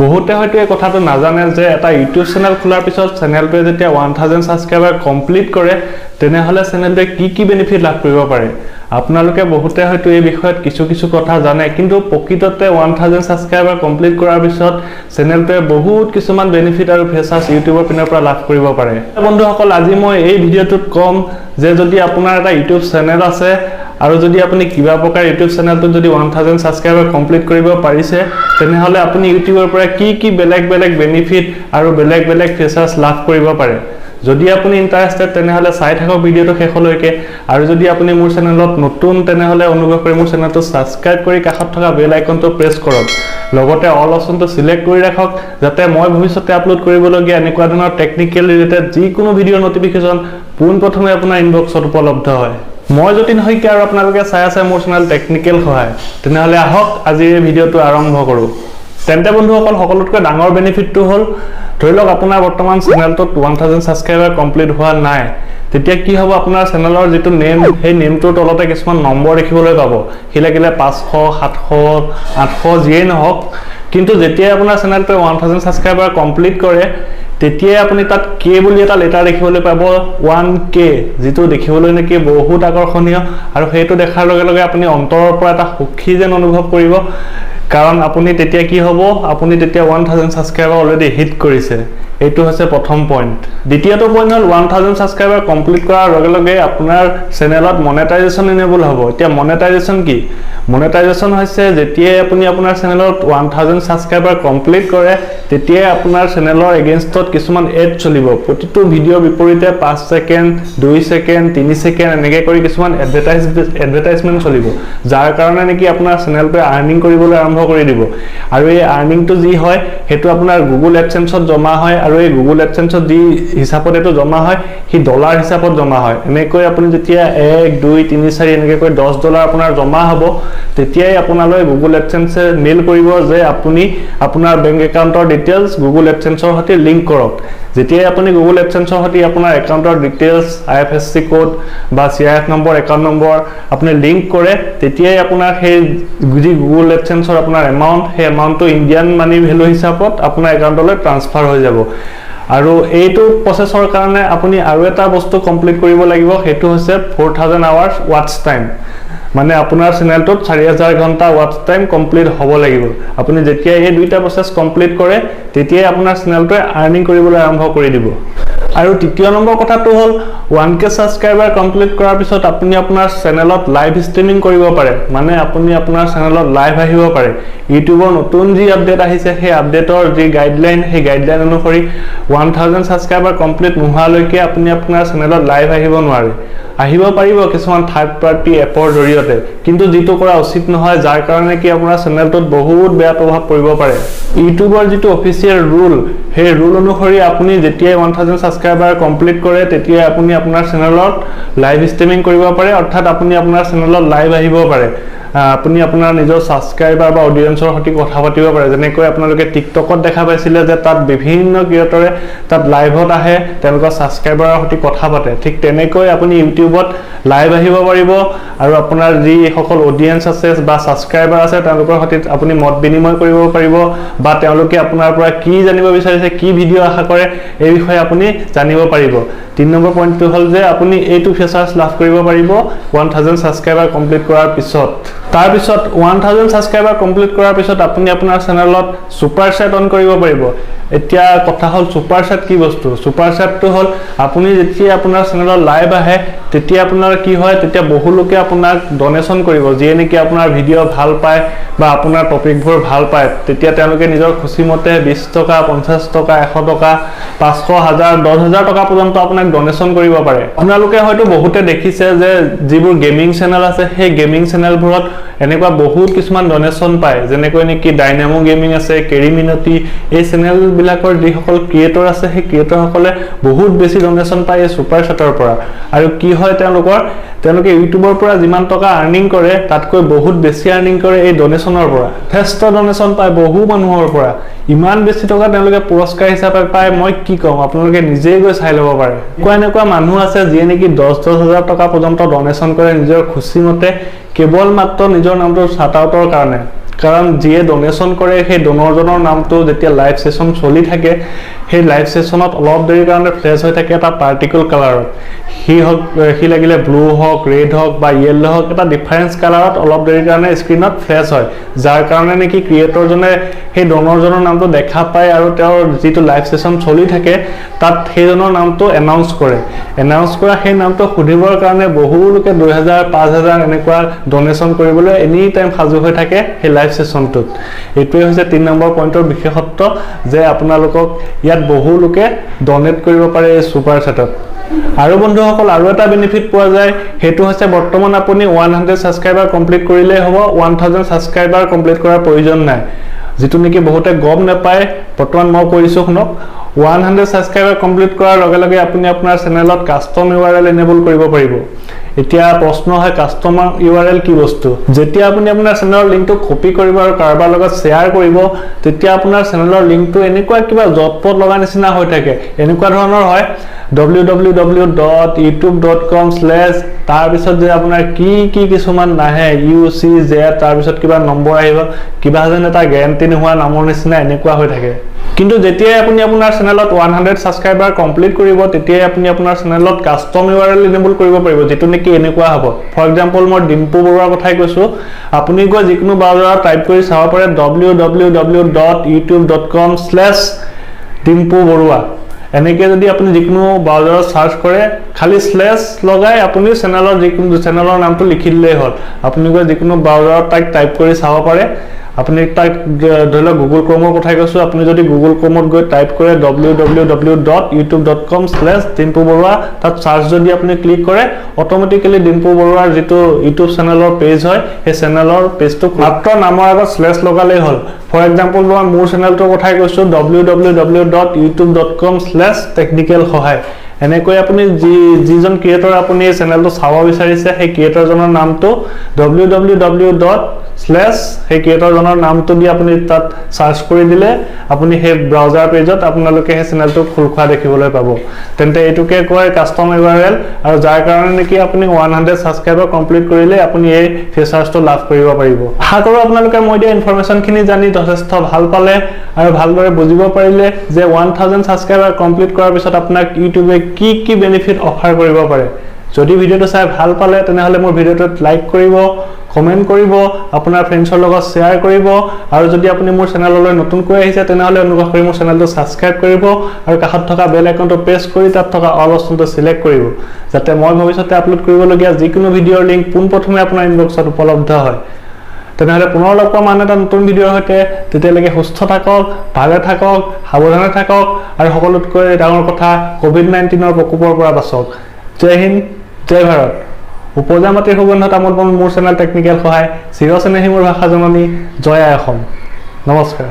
বহুতে হয়তো এই কথাটো নাজানে যে এটা ইউটিউব চেনেল খোলাৰ পিছত চেনেলটোৱে যেতিয়া 1000 সাবস্ক্ৰাইবাৰ কমপ্লিট কৰে তেনেহলে চেনেলটোৱে কি বেনিফিট লাভ কৰিব পাৰে আপোনালোকে বহুতে হয়তো এই বিষয়ত কিছু কথা জানে কিন্তু প্ৰকৃততে 1000 সাবস্ক্ৰাইবাৰ কমপ্লিট কৰাৰ পিছত চেনেলটোৱে বহুত কিছুমান বেনিফিট আৰু ফিচাৰ্স ইউটিউবৰ পিনৰ পৰা লাভ কৰিব পাৰে বন্ধুসকল আজি মই এই ভিডিঅ'টোত কম যে যদি আপোনাৰ এটা ইউটিউব চেনেল আছে আৰু যদি আপুনি কিবা প্ৰকাৰ ইউটিউব চেনেলটো যদি 1000 সাবস্ক্ৰাইবাৰ কমপ্লিট কৰিব পাৰিছে তেনেহলে আপুনি ইউটিউবৰ পৰা কি বেলেগ বেনিফিট আৰু বেলেগ ফিচাৰ্স লাভ কৰিব পাৰে যদি আপুনি ইন্টাৰেস্টেড তেনেহলে চাই থাকক ভিডিওটো শেষলৈকে আৰু যদি আপুনি মোৰ চেনেলত নতুন তেনেহলে অনুগ্ৰহ কৰি মোৰ চেনেলটো সাবস্ক্ৰাইব কৰি কাষত থকা বেল আইকনটো প্ৰেছ কৰক লগতে অল অপচনটো সিলেক্ট কৰি ৰাখক যাতে মই ভৱিষ্যতে আপলোড কৰিবলগীয়া এনেকুৱা ধৰণৰ টেকনিক্যাল ৰিলেটেড যিকোনো ভিডিও নটিফিকেশন পোনপ্ৰথমে আপোনাৰ ইনবক্সত উপলব্ধ হয় মই যদি নহয় কি আৰু আপোনালোকে চাই আছে মোৰ চেনেল টেকনিক্যাল সহায় তেনেহলে আহক আজি এই ভিডিওটো আৰম্ভ কৰো তেন্তে বন্ধুসকল সকলোতকৈ ডাঙৰ বেনিফিটটো হল ধৰি লওক আপোনাৰ বৰ্তমান চেনেলটোত 1000 সাবস্ক্ৰাইবাৰ কমপ্লিট হোৱা নাই তেতিয়া কি হ'ব আপোনাৰ চেনেলৰ যেটো নেম সেই নেমটোৰ তলতে কিছুমান নম্বৰ দেখিবলৈ পাব হিলাকিলে 500 700 800 যিয়ে নহওক কিন্তু যেতিয়া আপোনাৰ চেনেলটো 1000 সাবস্ক্ৰাইবাৰ কমপ্লিট কৰে তেতিয়া আপুনি তাত কে বুলি এটা লেটাৰ দেখিবলৈ পাব 1k যেটো দেখিবলৈ নেকি বহুত আকৰ্ষণীয় আৰু সেইটো দেখাৰ লগে লগে আপুনি অন্তৰৰ পৰা এটা সুখী যেন অনুভৱ কৰিব কাৰণ আপুনি তেতিয়া কি হ'ব আপুনি তেতিয়া 1000 সাবস্ক্ৰাইবাৰ অলৰেডি হিট কৰিছে এইটো হৈছে প্ৰথম পইণ্ট দ্বিতীয়টো পইণ্ট হল 1000 সাবস্ক্ৰাইবাৰ কমপ্লিট কৰাৰ লগে লগে আপোনাৰ চেনেলত মনেটাইজেশ্যন এনেবল হ'ব এতিয়া মনেটাইজেশ্যন কি মনেটাইজেশ্যন হৈছে যেতিয়া আপুনি আপোনাৰ চেনেলত 1000 সাবস্ক্ৰাইবাৰ কমপ্লিট কৰে তেতিয়া আপোনাৰ চেনেলৰ এগেইনষ্টত কিছুমান এড চলিব প্ৰতিটো ভিডিওৰ বিপৰীতে 5 সেকেন্ড 2 সেকেন্ড 3 সেকেন্ড এনেকৈ কৰি কিছুমান এডভাৰটাইজমেন্ট চলিব যাৰ কাৰণে নেকি আপোনাৰ চেনেলটোৱে আৰ্নিং কৰিবলৈ আৰম্ভ কৰি দিব আৰু এই আৰ্নিংটো যি হয় হেতু আপোনাৰ গুগল এডসেন্সত জমা হয় আৰু এই গুগল এডসেন্সত যি হিচাপত এটো জমা হয় হি ডলাৰ হিচাপত জমা হয় এনেকৈ আপুনি যেতিয়া 1 2 3 4 এনেকৈ কৰি $10 আপোনাৰ জমা হ'ব তেতিয়াই আপোনালৈ গুগল এডসেন্সে মেইল কৰিব যে আপুনি আপোনাৰ বেংক একাউণ্টৰ ডিটেইলছ গুগল এডসেন্সৰ সৈতে লিংক কৰক যেতিয়াই আপুনি গুগল এডসেন্সৰ সৈতে আপোনাৰ একাউণ্টৰ ডিটেইলছ আইএফএসসি কোড বা সিআইএফ নম্বৰ একাউণ্ট নম্বৰ আপুনি লিংক কৰে তেতিয়াই আপোনাৰ সেই গুগল এডসেন্সৰ আপোনাৰ এমাউন্ট সেই এমাউন্টটো ইন্ডিয়ান মানি ভ্যালু হিচাপত আপোনাৰ একাউণ্টলৈ ট্ৰান্সফাৰ হৈ যাব আৰু এইটো প্ৰসেসৰ কাৰণে আপুনি আৰু এটা বস্তু কমপ্লিট কৰিব লাগিব হেতু হৈছে 4000 আৱাৰ্স ওয়াচ টাইম মানে আপোনাৰ চেনেলটোত 4000 ঘণ্টা ওয়াচ টাইম কমপ্লিট হ'ব লাগিব আপুনি যেতিয়া এই দুইটা প্ৰসেস কমপ্লিট কৰে তেতিয়াই আপোনাৰ চেনেলটোৱে আৰ্নিং কৰিবলৈ আৰম্ভ কৰি দিব আৰু তৃতীয় নম্বৰ কথাটো হল 1k সাবস্ক্ৰাইবাৰ কমপ্লিট কৰাৰ পিছত আপুনি আপোনাৰ চেনেলত লাইভ ষ্ট্ৰীমিং কৰিব পাৰে মানে আপুনি আপোনাৰ চেনেলত লাইভ আহিব পাৰে ইউটিউবৰ নতুন যি আপডেট আহিছে সেই আপডেটৰ যি গাইডলাইন সেই গাইডলাইন অনুসৰি 1000 সাবস্ক্ৰাইবাৰ কমপ্লিট নোহালৈকে আপুনি আপোনাৰ চেনেলত লাইভ আহিব নোৱাৰে আহিব পাৰিব কিছুমান থাৰ্ড পাৰ্টি এপৰ জৰিয়তে কিন্তু যেটো কৰা উচিত নহয় যাৰ কাৰণে কি আপোনাৰ চেনেলটোত বহুত বেয়া প্ৰভাৱ পৰিব পাৰে ইউটিউবৰ যেটো অফিচিয়েল ৰুল সেই ৰুল অনুসৰি আপুনি যেতিয়া 1000 সাবস্ক্ৰাইবাৰ কমপ্লিট কৰে তেতিয়া আপুনি আপোনাৰ চেনেলত লাইভ ষ্ট্ৰীমিং কৰিব পাৰে অৰ্থাৎ আপুনি আপোনাৰ চেনেলত লাইভ আহিব পাৰে আপুনি আপোনাৰ নিজৰ সাবস্ক্ৰাইবাৰ বা অডিয়েন্সৰ সৈতে কথা পাতিব পাৰে যেনেকৈ আপোনালোকে টিকটকত দেখা পাইছিলে যে তাত বিভিন্ন ক্ৰিয়েটৰে তাত লাইভত আহে তেওঁলোকৰ সাবস্ক্ৰাইবাৰৰ সৈতে কথা পাতে ঠিক তেনেকৈ আপুনি ইউটিউবত লাইভ আহিব পাৰিব আৰু আপোনাৰ যি সকল অডিয়েন্স আছে বা সাবস্ক্ৰাইবাৰ আছে তেওঁলোকৰ সৈতে আপুনি মত বিনিময় কৰিব পাৰিব বা তেওঁলোকে আপোনাৰ পৰা কি জানিব বিচাৰিছে কি ভিডিও আশা কৰে এই বিষয়ে আপুনি জানিব পাৰিব 3 নম্বৰ পইণ্টটো হল যে আপুনি এইটো ফিচাৰ্স লাভ কৰিব পাৰিব 1000 সাবস্ক্ৰাইবাৰ কমপ্লিট কৰাৰ পিছত তাৰ পিছত 1000 সাবস্ক্ৰাইবাৰ কমপ্লিট কৰাৰ পিছত আপুনি আপোনাৰ চেনেলত সুপাৰ চ্যাট অন কৰিব পাৰিব এতিয়া কথা হল সুপাৰ চ্যাট কি বস্তু সুপাৰ চ্যাটটো হল আপুনি যেতিয়া আপোনাৰ চেনেলত লাইভ আহে তেতিয়া আপোনাৰ কি হয় তেতিয়া বহু লোকে আপোনাক ডোনেশন কৰিব যিয়ে নেকি আপোনাৰ ভিডিও ভাল পায় বা আপোনাৰ টপিকবোৰ ভাল পায় তেতিয়া তেওঁলোকে নিজৰ খুচিমতে 20 টকা 50 টকা 100 টকা 500 1000 10000 টকা পৰ্যন্ত আপোনাক ডোনেশন কৰিব পাৰে আপোনালোকে হয়তো বহুতে দেখিছে যে যিবোৰ গেমিং চেনেল আছে সেই গেমিং চেনেলবোৰত এনেকুৱা বহুত কিছুমান ডোনেশন পায় যেনেকৈ নেকি ডাইনামো গেমিং আছে কেৰিমিনতি এই চেনেল বিলাকৰ যি সকল ক্ৰিয়েটৰ আছে সেই ক্ৰিয়েটৰ সকলে বহুত বেছি ডোনেশন পায় এই সুপাৰ চ্যাটৰ পৰা আৰু কি হয় তেওঁলোকে ইউটিউবৰ পৰা যিমান টকা আৰ্নিং কৰে তাতকৈ বহুত বেছি আৰ্নিং কৰে এই ডোনেশনৰ পৰা যথেষ্ট ডোনেশন পায় বহু মানুহৰ পৰা ইমান বেছি টকা তেওঁলোকে পুৰস্কাৰ হিচাপে পায় মই কি কম আপোনালোকে নিজেই গৈ চাই ল'ব পাৰে এনেকুৱা মানুহ আছে যিয়ে নেকি 10,000 টকা পৰ্যন্ত ডোনেশন কৰে নিজৰ খুচিমতে কেৱল মাত্ৰ নিজৰ নামটো শাউট আউটৰ কাৰণে কাৰণ যিয়ে ডোনেশ্যন কৰে সেই ডোনৰজনৰ নামটো যেতিয়া লাইভ সেশন চলি থাকে সেই লাইভ সেশনত অলপ দেৰি কাৰণে ফ্লেশ হৈ থাকে এটা পাৰ্টিকুলাৰ কালাৰত সি লাগিলে ব্লু হওক ৰেড হওক বা ইয়েলো হওক এটা ডিফাৰেন্স কালাৰত অলপ দেৰি কাৰণে স্ক্ৰীনত ফ্লেশ হয় যাৰ কাৰণে নেকি ক্ৰিয়েটৰজনে সেই ডোনৰজনৰ নামটো দেখা পায় আৰু তেওঁৰ যিটো লাইভ সেশন চলি থাকে তাত সেইজনৰ নামটো এনাউন্স কৰা সেই নামটো সুধিবৰ কাৰণে বহু লোকে 2000 5000 এনেকুৱা ডোনেশ্যন কৰিবলৈ এনি টাইম সাজু হৈ থাকে সেই লাইভ সেশনটোত এইটোৱে হৈছে 3 নম্বৰ পইণ্টৰ বিশেষত্ব যে আপোনালোকক ইয়াত বহু লোকে ডোনেট কৰিব পাৰে এই সুপাৰ চেটত আৰু বন্ধুসকল আৰু এটা বেনিফিট পোৱা যায় হেতু হৈছে বৰ্তমান আপুনি 100 সাবস্ক্ৰাইবাৰ কমপ্লিট কৰিলে হ'ব 1000 সাবস্ক্ৰাইবাৰ কমপ্লিট কৰাৰ প্ৰয়োজন নাই যেটো নেকি বহুতে গম নাপায় বৰ্তমান মই কৈছো শুনক 100 সাবস্ক্ৰাইবাৰ কমপ্লিট কৰাৰ লগে লগে আপুনি আপোনাৰ চেনেলত কাস্টম URL এনেবল কৰিব পাৰিব এতিয়া প্ৰশ্ন হয় কাস্টমাৰ URL কি বস্তু যেতিয়া আপুনি আপোনাৰ চেনেলৰ লিংকটো কপি কৰিব আৰু কাৰোবাৰ লগত শেয়াৰ কৰিব তেতিয়া আপোনাৰ চেনেলৰ লিংকটো এনেকুৱা কিবা জটপট লগা নিচিনা হৈ থাকে এনেকুৱা ধৰণৰ হয় www.youtube.com/ তাৰ পিছত যে আপোনাৰ কি কিছুমান নাহে UCZ তাৰ পিছত কিবা নম্বৰ আহিব কিবা যেন এটা গ্যাৰান্টি নোহোৱা নামৰ নিচিনা এনেকুৱা হৈ থাকে কিন্তু যেতিয়া আপুনি আপোনাৰ চেনেলত 100 সাবস্ক্ৰাইবাৰ কমপ্লিট কৰিব তেতিয়া আপুনি আপোনাৰ চেনেলত কাস্টম URL এনেবল কৰিব পাৰিব যেটো নেকি এনেকুৱা হ'ব ফৰ এক্সাম্পল মই ডিম্পু বৰুৱাৰ কথাই কৈছো আপুনি গৈ যিকোনো ব্ৰাউজাৰত টাইপ কৰি চাব পাৰে www.youtube.com/dimpu borua এনেকৈ যদি আপুনি যিকোনো ব্ৰাউজাৰত সাৰ্চ কৰে খালি স্ল্যাশ লগাই আপুনি চেনেলৰ নামটো লিখি দিলেই হ'ল আপুনি গৈ যিকোনো ব্ৰাউজাৰত টাইপ কৰি চাব পাৰে আপুনি টাইপ ধৰি লওক গুগল ক্ৰোমৰ কথাই কৈছো আপুনি যদি গুগল ক্ৰোমত গৈ টাইপ কৰে www.youtube.com/dimpu borua তাত সাৰ্চ যদি আপুনি ক্লিক কৰে অটোমেটিক্যালি ডিম্পু বৰুৱাৰ যেটো ইউটিউব চেনেলৰ পেজ হয় সেই চেনেলৰ পেজটো মাত্ৰ নামৰ আগত স্ল্যাশ লগালেই হ'ল ফৰ এক্সাম্পল মই মোৰ চেনেলটোৰ কথাই কৈছো www.youtube.com/technical সহায় এনেকৈ আপুনি যিজন ক্ৰিয়েটৰ আপুনি চেনেলটো চাব বিচাৰিছে সেই ক্ৰিয়েটৰজনৰ নামটো www. সেই ক্ৰিয়েটৰজনৰ নামটো দি আপুনি তাত সাৰ্চ কৰি দিলে আপুনি সেই ব্ৰাউজাৰ পেজত আপোনালোকে সেই চেনেলটো খুল খোৱা দেখিবলৈ পাব তেন্তে এটোকে কয় কাস্টম URL আৰু যাৰ কাৰণে নেকি আপুনি 100 সাবস্ক্ৰাইবাৰ কমপ্লিট কৰিলে আপুনি এই ফিচাৰটো লাভ কৰিব পাৰিব আশা কৰো আপোনালোকে মই দিয়া ইনফৰমেশনখিনি জানি যথেষ্ট ভাল পালে আৰু ভালদৰে বুজিব পাৰিলে যে 1000 সাবস্ক্ৰাইবাৰ কমপ্লিট কৰাৰ পিছত আপোনাক ইউটিউবে কি বেনিফিট অফাৰ কৰিব পাৰে যদি ভিডিওটো চাই ভাল পালে তেনেহলে মোৰ ভিডিওটোত লাইক কৰিব কমেন্ট কৰিব আপোনাৰ ফ্ৰেণ্ডছৰ লগত শেয়াৰ কৰিব আৰু যদি আপুনি মোৰ চেনেললৈ নতুনকৈ আহিছে তেনেহলে অনুগ্ৰহ কৰি মোৰ চেনেলটো সাবস্ক্ৰাইব কৰিব আৰু কাষত থকা বেল আইকনটো প্ৰেছ কৰি তাত থকা অল অপচনটো সিলেক্ট কৰিব যাতে মই ভৱিষ্যতে আপলোড কৰিবলগীয়া যিকোনো ভিডিওৰ লিংক পোনপ্ৰথমে আপোনাৰ ইনবক্সত উপলব্ধ হয় তেনেহলে পুনৰ লগ পাম আন এটা নতুন ভিডিওৰ সৈতে তেতিয়ালৈকে সুস্থ থাকক ভালে থাকক সাৱধানে থাকক আৰু সকলোতকৈ ডাঙৰ কথা কোভিড-19ৰ প্ৰকোপৰ পৰা বাচক জয় হিন্দ জয় ভাৰত উপজা মাটিৰ সুগন্ধ তামোল বন মোৰ চেনেল টেকনিক্যাল সহায় চিৰচেনেহী মোৰ ভাষা জননী জয় আই অসম নমস্কাৰ